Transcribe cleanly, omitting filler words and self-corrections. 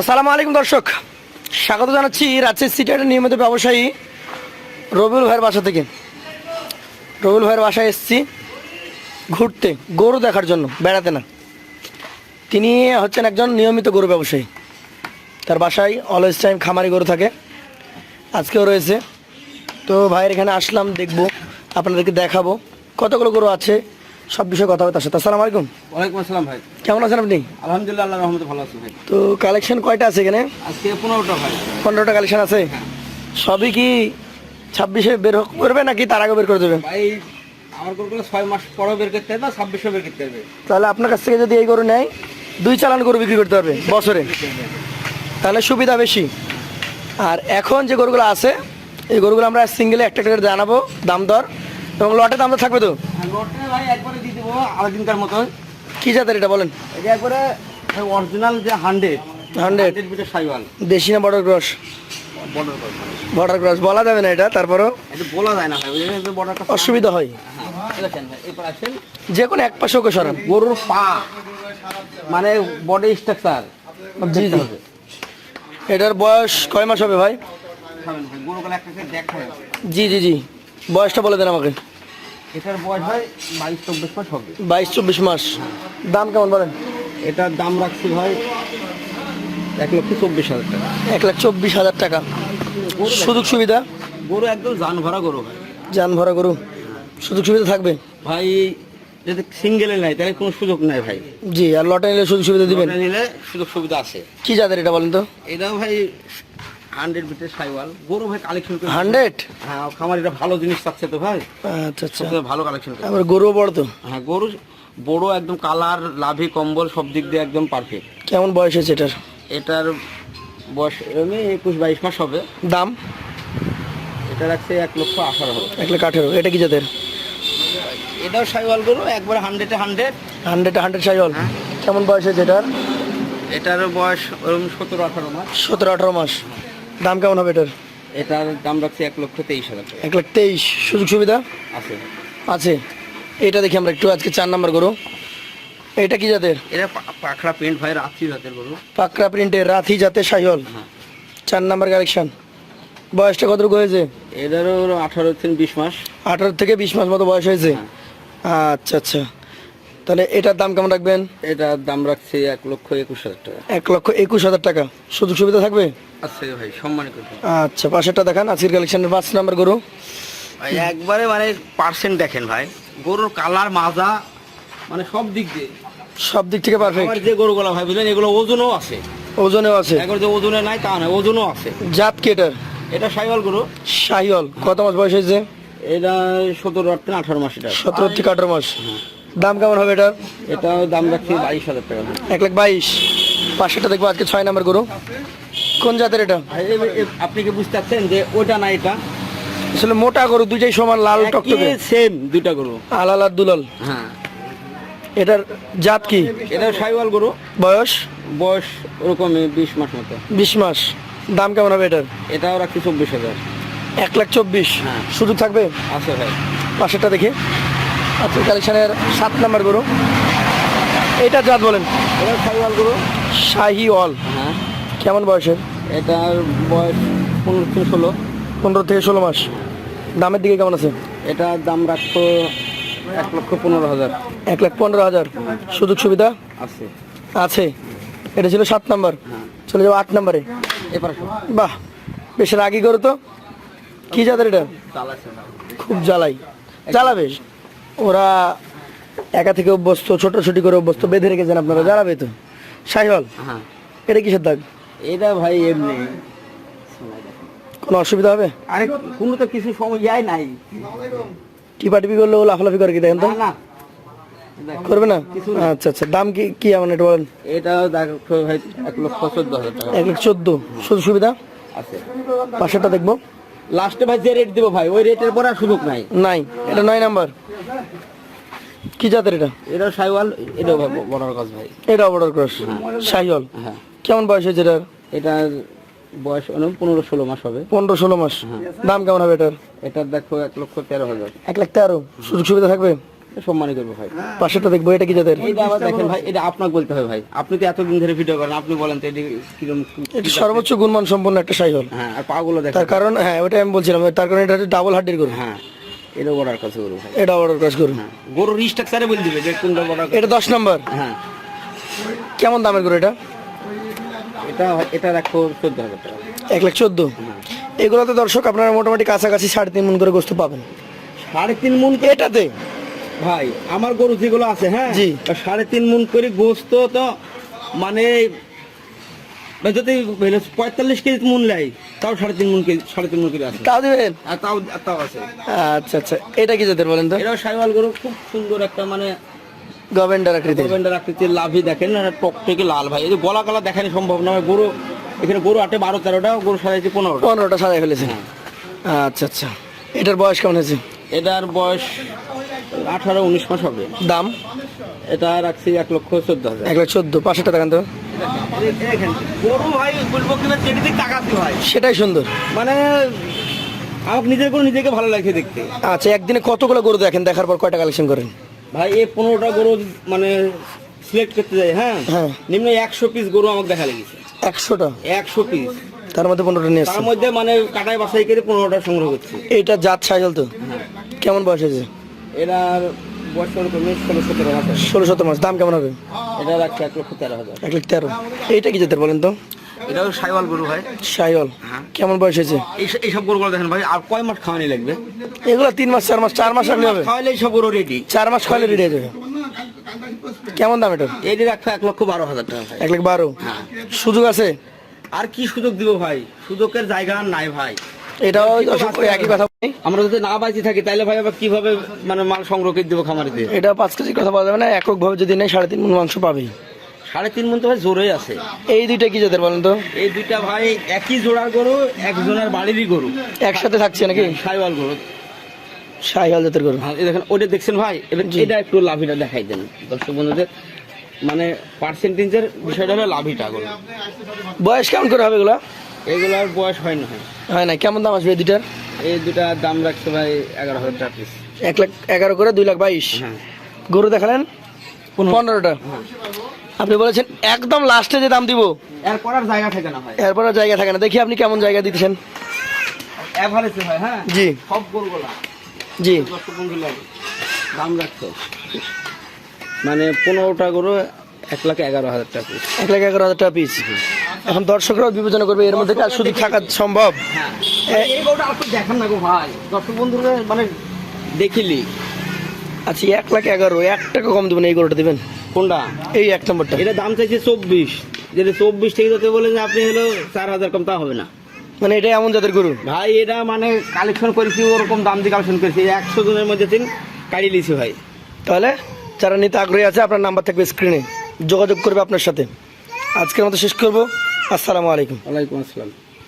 আসসালামু আলাইকুম দর্শক, স্বাগত জানাচ্ছি রাজশাহী সিটির নিয়মিত ব্যবসায়ী রবিউল ভাইয়ের বাসা থেকে। রবিউল ভাইয়ের বাসায় এসেছি ঘুরতে, গরু দেখার জন্য, বেড়াতে না। তিনি হচ্ছেন একজন নিয়মিত গরু ব্যবসায়ী। তার বাসায় অলওয়েজ টাইম খামারি গরু থাকে, আজকেও রয়েছে। তো ভাইয়ের এখানে আসলাম, দেখবো, আপনাদেরকে দেখাবো কতগুলো গরু আছে, সব বিষয়ে কথা হবে তার সাথে। আসসালামু আলাইকুম। ওয়ালাইকুম আসসালাম ভাই। কেমন আছেন আপনি? আলহামদুলিল্লাহ, আল্লাহর রহমতে ভালো আছি ভাই। তো কালেকশন কয়টা আছে এখানে? আজকে 15টা ভাই। 15টা কালেকশন আছে। সবই কি 26-এ বের করবে নাকি তার আগে বের করে দেবে? ভাই আমার গরুগুলো 6 মাস পরেও বের করতে হবে না, 2600 বের করতে হবে। তাহলে আপনার কাছ থেকে যদি এই গরু নেয় 2 চালান গরু বিক্রি করতে পারবে বছরে, তাহলে সুবিধা বেশি। আর এখন যে গরুগুলো আছে এই গরুগুলো আমরা সিঙ্গেলে একটা করে জানাবো দাম দর, এবং লটে দাম দর থাকবে। তো আর লটে ভাই একবারে দিয়ে দেবো আলাদিনকার মতো। কী জাতের এটা বলেন? এটা একবারে অরিজিনাল যে 100 বিটের সাইওয়াল। দেশি না বর্ডার ক্রস? বর্ডার করা বর্ডার ক্রস বলা যাবে না এটা, তারপরও এটা বলা যায় না ভাই, ওই যে বর্ডারটা অসুবিধা হয়। দেখেন ভাই, এরপর আসেন যে কোনো এক পাশে ওকে সরান। গরুর পা মানে বডি স্ট্রাকচার। জি জি। এটার বয়স কয় মাস হবে ভাই? গরুগুলো একটা দেখা যাবে। জি জি জি, বয়সটা বলে দেন আমাকে। এটার বয়স হয় 22-24 মাস হবে। 22-24 মাস। দাম কেমন বলেন? এটার দাম রাখছি ভাই 1,24,000 টাকা। 1,24,000 টাকা। সুযোগ সুবিধা? গরু একদম জান ভরা গরু ভাই। যান ভরা গরু, সুযোগ সুবিধা থাকবে? ভাই যদি সিঙ্গেলে নাই তাহলে কোনো সুযোগ নাই ভাই। জি, আর লটে নিলে সুযোগ সুবিধা দিবেন? লটে নিলে সুযোগ সুবিধা আছে। কি জাতের এটা বলেন তো? এটাও ভাই 100 বিটের সাইওয়াল গরু ভাই, কালেকশন করে 100? হ্যাঁ, খামারিরা ভালো জিনিস চাচ্ছে তো ভাই। আচ্ছা আচ্ছা। সবচেয়ে ভালো কালেকশন করে। আবার গরুও বড় তো? হ্যাঁ, গরু বড়, একদম কালার, লাভি, কম্বল সব দিক দিয়ে একদম পারফেক্ট। কেমন বয়স হয়েছে এটার? এটার বয়স এমনি 21-22 মাস হবে। দাম? এটা রাখছে 1,18,000। 1,18,000। এটা কি জাতের? এটাও সাইওয়াল গরু, একবার 100-এ 100। 100 শাহিওয়াল। হ্যাঁ। কেমন বয়স হয়েছে এটার? এটার বয়স ওরকম 17-18 মাস। 17-18 মাস। দাম কেমন হবে এটার? এটার দাম রাখছে 1,23,000 টাকা। 1,23,000। সুযোগ সুবিধা আছে আছে। এটা দেখি আমরা একটু, আজকে 4 নাম্বার গরু। এটা কি জাতের? এটা পাখড়া প্রিন্ট ভাই, রাত্রি জাতের গরু। পাকড়া প্রিন্টের রাথি জাতের শাহিওয়াল। হ্যাঁ। 4 নাম্বার কালেকশন। বয়সটা কতটুকু হয়েছে? এটারও 18-20 মাস। 18 থেকে 20 মাস মতো বয়স হয়েছে। আচ্ছা আচ্ছা। তাহলে এটার দাম কেমন রাখবেন? এটার দাম রাখছে 1,21,000 টাকা। 1,21,000 টাকা। সুযোগ সুবিধা থাকবে? আছে ভাই, সম্মানিত করবো। আচ্ছা, পাশেরটা দেখান। আজকের কালেকশনের 5 নাম্বার গরু। ভাই একবারে মানে পার্সেন্ট দেখেন ভাই, গরুর কালার, মাজা, মানে সব দিক দিয়ে সব দিক থেকে পারফেক্ট। আমার যে গরুগুলো ভাই বুঝলেন, এগুলো ওজনও আছে। ওজনেও আছে? একবার যে ওজনে নাই তা না, ওজনও আছে। জাত কি এটার? এটা সাইওয়াল গরু। শাহিওয়াল। কত মাস বয়স হয়েছে? এটা 17-18 মাস। এটা 17 থেকে 18 মাস। দাম কেমন হবে এটার? এটাও দাম রাখছি 22,000 টাকা। 1,22,000। পাশেরটা দেখবো আজকে 6 নাম্বার গরু। কোন জাতের এটা? ভাই, আপনি কি বুঝতে পারছেন যে ওইটা না এটা? আসলে মোটা গরু দুইটাই সমান, লাল টকটকে, সেম দুইটা গরু। আলাল আর দুলাল। হ্যাঁ। এটার জাত কি? এটা সাইওয়াল গরু। বয়স? বয়স ওরকমই 20 মাস মতো। 20 মাস। দাম কেমন হবে এটার? এটাও রাখছি 24,000। 1,24,000। হ্যাঁ। সুযোগ থাকবে? আছে ভাই। পাশেরটা দেখি। আজকের কালেকশনের 7 নাম্বার গরু। এটা জাত বলেন? এটা সাইওয়াল গরু। শাহিওয়াল। হ্যাঁ। কেমন বয়সের? এটার বয়স 15-16। 15 থেকে 16 মাস। দামের দিকে কেমন আছে? এটার দাম রাখতো 1,15,000। 1,15,000। সুযোগ সুবিধা আছে। আছে। এটা ছিল 7 নাম্বার। চলে যাবো 8 নাম্বারে। এবার বাহ, বেশ রাগি গরু তো। কি জাতের এটা? চালাচ্ছে খুব জ্বালাই। জ্বালাবে, ওরা একা থেকে অভ্যস্ত, ছোটাছুটি করে অভ্যস্ত, বেঁধে রেখেছেন আপনারা, জ্বালাবে তো। শাহিওয়াল। হ্যাঁ। এটা কিসের দাগ? এটা ভাই এমনি কোনো অসুবিধা হবে? আরে কোনো তো কিছু সময় নাই। টিপাটিপি করলে ও লাফালাফি করে কি দেখেন তো? না করবে না? আচ্ছা আচ্ছা। দাম কি কি এমন এটা বলেন? এটা দেখো ভাই 1,14,000 টাকা। 1,14,000। সুযোগ সুবিধা আছে। পাশেরটা দেখবো। লাস্টে ভাই যে রেট দেবো ভাই, ওই রেটের পরে আর সুযোগ নাই। নাই। এটা 9 নাম্বার। কি জাতের এটা? এটাও সাইওয়াল, এটাও ভাই বড় কাজ ভাই। এটা অর্ডার ক্রস শাহিওয়াল। হ্যাঁ। কেমন বয়স হয়েছে এটার? এটার বয়স 15-16 মাস হবে। 15-16 মাস। দাম কেমন হবে এটার? এটার দেখো 1,13,000। 1,13,000। সুযোগ সুবিধা থাকবে? সম্মানই করবো ভাই। পাশেরটা দেখবো, এটা কি জাতের? এটা আবার দেখেন ভাই, এটা আপনাকে বলতে হবে ভাই, আপনি তো এতদিন ধরে ভিডিও করেন, আপনি বলেন তো এটা কিরকম এটা সর্বোচ্চ গুণমান সম্পন্ন একটা সাইহল। হ্যাঁ, আর পাগুলো দেখেন। তার কারণ হ্যাঁ ওটা আমি বলছিলাম, তার কারণ এটা হচ্ছে ডাবল হাড্ডির গরু। হ্যাঁ, এটা বড়ার কাছে গরু ভাই। এটা অর্ডার কাজ গরু। হ্যাঁ, গরুর স্ট্রাকচারে বলে দিবে যে কোনটা বড়ার। এটা 10 নম্বর। হ্যাঁ, কেমন দামের গরু এটা? এটা রাখো 14,000 টাকা। 1,14,000। এগুলোতে দর্শক আপনারা মোটামুটি কাছাকাছি 3.5 মণ করে গোস্ত পাবেন 3.5 মণ এটাতে। ভাই আমার গরু যেগুলো আছে, হ্যাঁ জি। 3.5 মণ করে গোস্ত তো মানে যদি 45 কেজি মন লাই তাও 3.5 মণ কেজি, 3.5 মণ করে আছে। তাও দিবেন? আর তাও আছে। আচ্ছা আচ্ছা, এটা কি জাতের বলেন তো? এটাও সাইওয়াল গরু, খুব সুন্দর একটা মানে গভেন্ডার আকৃতির। গভর্নমেন্টের আকৃতির লাভই দেখেন না, টক থেকে লাল ভাই। এই যে গলা কালা দেখানি সম্ভব না ভাই। গরু এখানে গরু আটে 12-13টা, গরু সাজাইছে 15টা। 15টা সাজায় ফেলেছে। আচ্ছা আচ্ছা, এটার বয়স কেমন হয়েছে? এটার বয়স 18-19 মাস হবে। দাম? এটা রাখছি 1,14,000। 1,14,000। পাশেরটা দেখান তো। দেখেন গরু ভাই বলবো কিনা চেটিতে টাকাতে ভাই, সেটাই সুন্দর। মানে আমাকে নিজের গরু নিজেকে ভালো লাগছে দেখতে। আচ্ছা, একদিনে কতগুলো গরু দেখেন, দেখার পর কয়টা কালেকশন করেন? ভাই এই 15টা গরু মানে সিলেক্ট করতে যাই, হ্যাঁ হ্যাঁ। নিম্ন 100 পিস গরু আমাকে দেখা লেগেছে। 100টা? 100 পিস, তার মধ্যে 15টা নিয়ে তার আসছে। মধ্যে মানে কাটাই বাছাই করে 15টা সংগ্রহ করছি। এটা জাত সাইজল তো? কেমন বয়স হয়েছে? এটার বয়স হলো কমে 16-17 মাস। 16-17 মাস। দাম কেমন হবে? এটা রাখছে 1,13,000। 1,13,000। এইটা কি জাতের বলেন তো? এটাও সাইওয়াল গরু ভাই। সাইওয়াল। হ্যাঁ। কেমন বয়স হয়েছে? এইসব গরুগুলো দেখেন ভাই, আর কয় মাস খাওয়ানি লাগবে? এগুলো 3 মাস 4 মাস, 4 মাস রাখলে হবে। খাওয়াইলে এইসব গরু রেডি। 4 মাস খাওয়ালে রেডি হয়ে যাবে। কেমন দাম এটা? এটি রাখছে 1,12,000 টাকা ভাই। 1,12,000। হ্যাঁ। সুযোগ আছে? আর কি সুযোগ দিব ভাই, সুযোগের জায়গা আর নাই ভাই। এটাও ওই একই কথা। আমরা যদি না বাঁচি থাকি তাহলে ভাই আবার কিভাবে মানে মাল সংগ্রহ করে দেবো খামারিতে? এটা 5 কেজির কথা বলা যাবে না, একক ভাবে যদি নেই 3.5 মণ মাংস পাবেই। 3.5 মণ তো ভাই জোরেই আছে। এই দুইটা কি জাতের বলেন তো? এই দুইটা ভাই একই জোড়ার গরু, একজনের বাড়িরই গরু, একসাথে থাকছে নাকি? সাইওয়াল গরু। সাইওয়াল জাতের গরু। হ্যাঁ, এই দেখেন ওটা দেখছেন ভাই, এবার এটা একটু লাভিটা দেখাই দেন দর্শক বন্ধুদের, মানে পার্সেন্টেজের বিষয়টা হলো লাভিটা গরু। বয়স কেমন করে হবে এগুলা? এগুলার বয়স হয় না। হয় না। কেমন দাম আসবে এই দুইটার? এই দুটার দাম রাখছে ভাই 11,000 টাকা পিস। 1,11,000 করে 2,22,000। হ্যাঁ। গরু দেখালেন 15টা। আপনি বলেছেন একদম লাস্টে যে দাম দিব, এরপর আর জায়গা থাকে না ভাই, এরপর আর জায়গা থাকে না। দেখি আপনি কেমন জায়গা দিতেছেন। এভারেজে ভাই। হ্যাঁ জি সব গরুগুলা জি। দর্শক বন্ধুরা দাম রাখছে মানে 15টা গরু 1,11,000 টাকা পিস। 1,11,000 টাকা পিস। এখন দর্শকরাও বিবেচনা করবে এর মধ্যে কি আর শুধু থাকা সম্ভব? হ্যাঁ, এই গরুটা আর তো দেখান না গো ভাই, দর্শক বন্ধুরা মানে দেখিলি। আচ্ছা, 1,11,000, 1 টাকা কম দেবেন? এই গরুটা দেবেন কোনটা? এই 1 নম্বরটা। এটা দাম চাইছে 24, যদি 24 থেকে যদি বলেন যে আপনি হলো 4,000 কম, তা হবে না মানে এটা এমন জাতের গরু ভাই। এটা মানে কালেকশন করেছি, ওরকম দাম দিয়ে কালেকশন করেছি, 100 জনের মধ্যে কাড়ি লিছি ভাই। তাহলে যারা নিতে আগ্রহী আছে আপনার নাম্বার থাকবে স্ক্রিনে, যোগাযোগ করবে আপনার সাথে। আজকের মতো শেষ করবো। আসসালামু আলাইকুম। ওয়ালাইকুম আসসালাম।